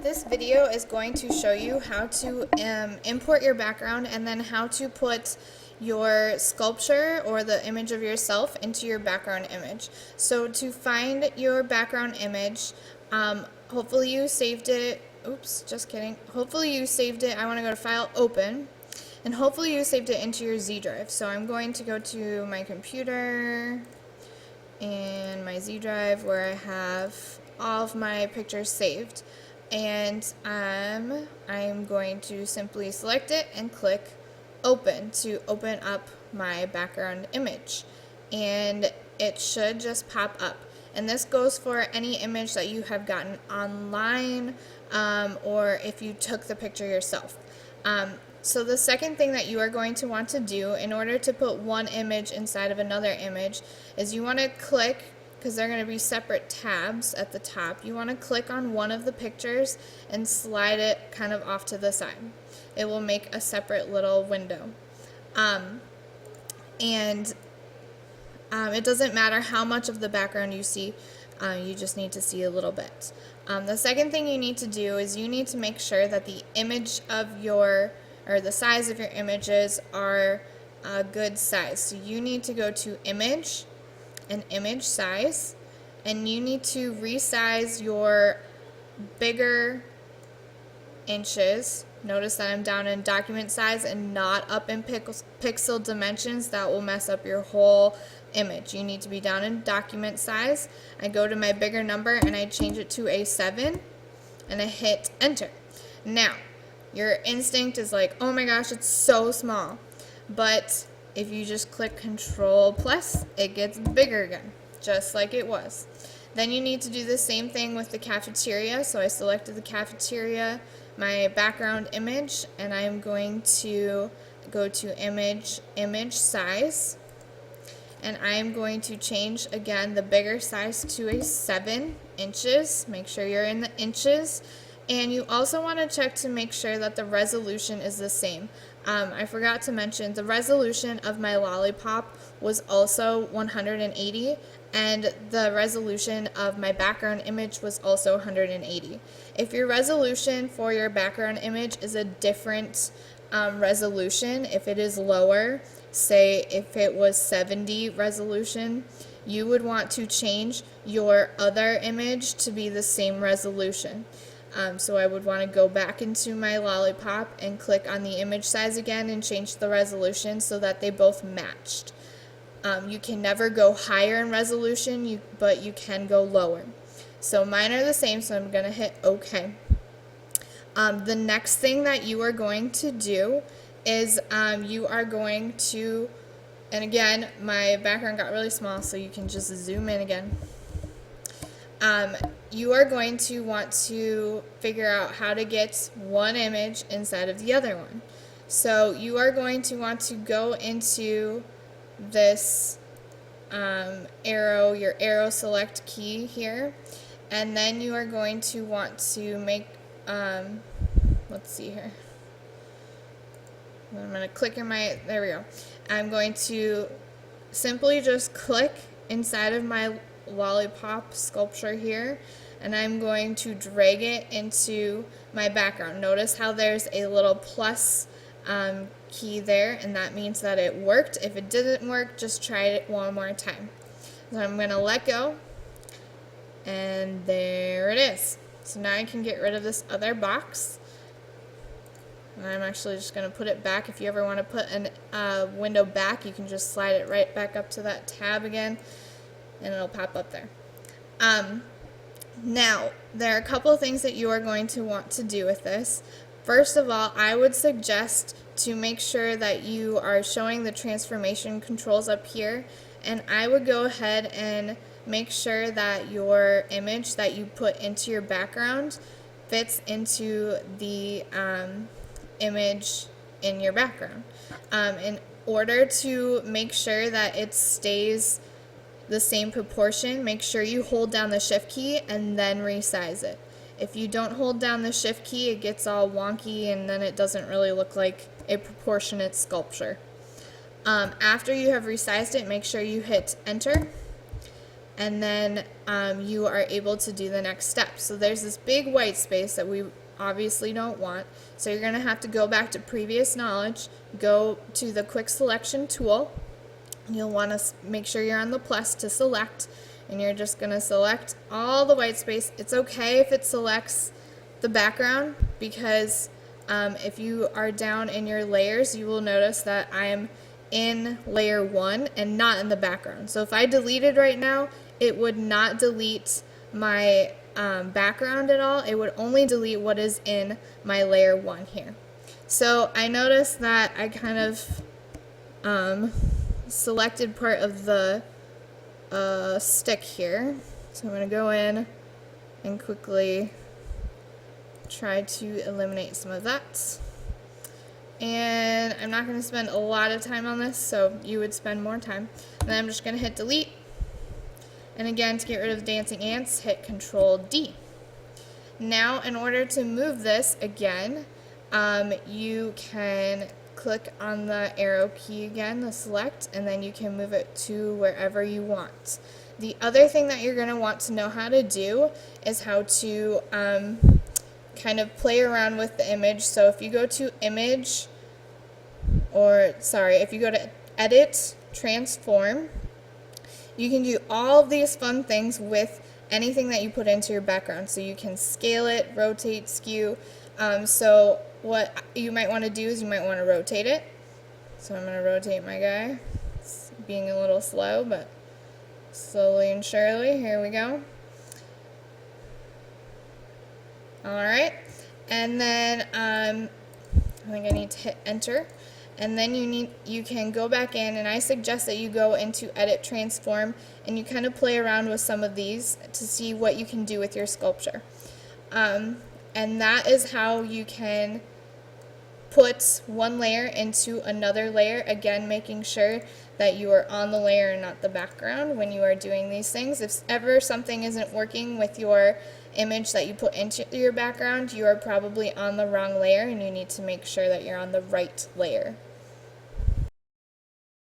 This video is going to show you how to import your background and then how to put your sculpture or the image of yourself into your background image. So to find your background image, hopefully you saved it. Oops, just kidding. Hopefully you saved it. I want to go to File, Open, and hopefully you saved it into your Z drive. So I'm going to go to my computer and my Z drive where I have all of my pictures saved, and I'm going to simply select it and click open to open up my background image, and it should just pop up. And this goes for any image that you have gotten online, or if you took the picture yourself. So the second thing that you are going to want to do in order to put one image inside of another image is you want to click, because they're going to be separate tabs at the top, you want to click on one of the pictures and slide it kind of off to the side. It will make a separate little window. It doesn't matter how much of the background you see, you just need to see a little bit. The second thing you need to do is you need to make sure that the image of your, or the size of your images are a good size. So you need to go to Image and Image Size, and you need to resize your bigger inches. Notice that I'm down in document size and not up in pixel dimensions. That will mess up your whole image. You need to be down in document size. I go to my bigger number and I change it to a 7 and I hit enter. Now, your instinct is like, oh my gosh, it's so small. But if you just click Control plus, it gets bigger again, just like it was. Then you need to do the same thing with the cafeteria. So I selected the cafeteria, my background image, and I'm going to go to Image, Image Size, and I'm going to change again the bigger size to a 7 inches. Make sure you're in the inches. And you also want to check to make sure that the resolution is the same. I forgot to mention the resolution of my lollipop was also 180, and the resolution of my background image was also 180. If your resolution for your background image is a different resolution, if it is lower, say if it was 70 resolution, you would want to change your other image to be the same resolution. So I would want to go back into my lollipop and click on the image size again and change the resolution so that they both matched. You can never go higher in resolution, but you can go lower. So mine are the same, so I'm going to hit OK. The next thing that you are going to do is you are going to, and again, my background got really small, so you can just zoom in again. You are going to want to figure out how to get one image inside of the other one. So you are going to want to go into this arrow, your arrow select key here, and then you are going to want to make, let's see here. I'm going to click in my, there we go. I'm going to simply just click inside of my lollipop sculpture here, and I'm going to drag it into my background. Notice how there's a little plus key there, and that means that it worked. If it didn't work, just try it one more time. So I'm going to let go, and there it is. So now I can get rid of this other box, and I'm actually just going to put it back. If you ever want to put a window back, you can just slide it right back up to that tab again, and it'll pop up there. Now, there are a couple of things that you are going to want to do with this. First of all, I would suggest to make sure that you are showing the transformation controls up here, and I would go ahead and make sure that your image that you put into your background fits into the image in your background. In order to make sure that it stays the same proportion, make sure you hold down the shift key and then resize it. If you don't hold down the shift key, it gets all wonky and then it doesn't really look like a proportionate sculpture. After you have resized it, make sure you hit enter, and then you are able to do the next step. So there's this big white space that we obviously don't want. So you're going to have to go back to previous knowledge, go to the quick selection tool. You'll want to make sure you're on the plus to select, and you're just going to select all the white space. It's okay if it selects the background, because if you are down in your layers, you will notice that I am in layer 1 and not in the background. So if I deleted right now, it would not delete my background at all. It would only delete what is in my layer 1 here. So I noticed that I kind of selected part of the stick here. So I'm going to go in and quickly try to eliminate some of that. And I'm not going to spend a lot of time on this, so you would spend more time. And then I'm just going to hit delete. And again, to get rid of dancing ants, hit Control D. Now, in order to move this again, you can click on the arrow key again, the select, and then you can move it to wherever you want. The other thing that you're going to want to know how to do is how to kind of play around with the image. So if you go to image, if you go to edit, transform, you can do all of these fun things with anything that you put into your background. So you can scale it, rotate, skew. So what you might want to do is you might want to rotate it. So I'm going to rotate my guy. It's being a little slow, but slowly and surely. Here we go. Alright, and then I think I need to hit enter, and then you can go back in, and I suggest that you go into edit, transform, and you kind of play around with some of these to see what you can do with your sculpture. And that is how you can put one layer into another layer, again making sure that you are on the layer and not the background when you are doing these things. If ever something isn't working with your image that you put into your background, you are probably on the wrong layer, and you need to make sure that you're on the right layer.